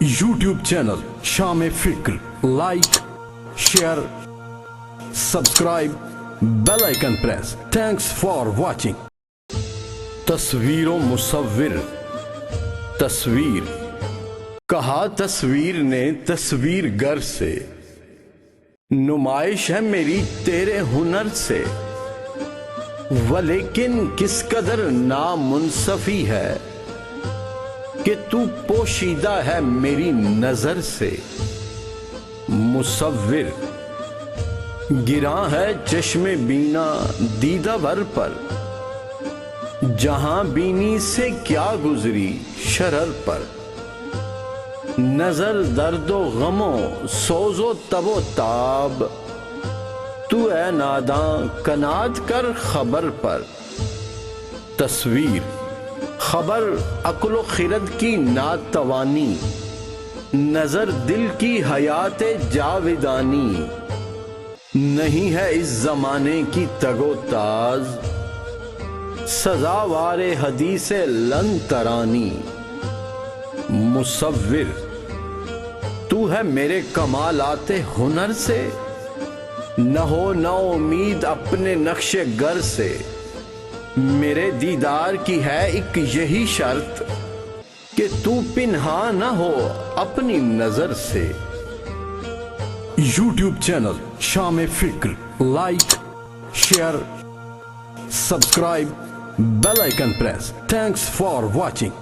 YouTube channel Sham-e-Fikar, like, share, subscribe, bell icon press. Thanks for watching. تصویر و مصور. تصویر کہا تصویر نے تصویر گر سے، نمائش ہے میری تیرے ہنر سے، ولیکن کس قدر نامنصفی ہے کہ تو پوشیدہ ہے میری نظر سے. مصور گراں ہے چشم بینا دیدہ بھر پر، جہاں بینی سے کیا گزری شرر پر. نظر درد و غموں سوز و تب و تاب، تو اے ناداں کنات کر خبر پر. تصویر خبر عقل و خرد کی ناتوانی، نظر دل کی حیات جاودانی. نہیں ہے اس زمانے کی تگ و تاز، سزاوار حدیث لن ترانی. مصور تو ہے میرے کمالات ہنر سے، نہ ہو نہ امید اپنے نقش گر سے. میرے دیدار کی ہے ایک یہی شرط کہ تو پنہا نہ ہو اپنی نظر سے. YouTube channel Sham-e-Fikar, like, share, subscribe, bell icon press. Thanks for watching.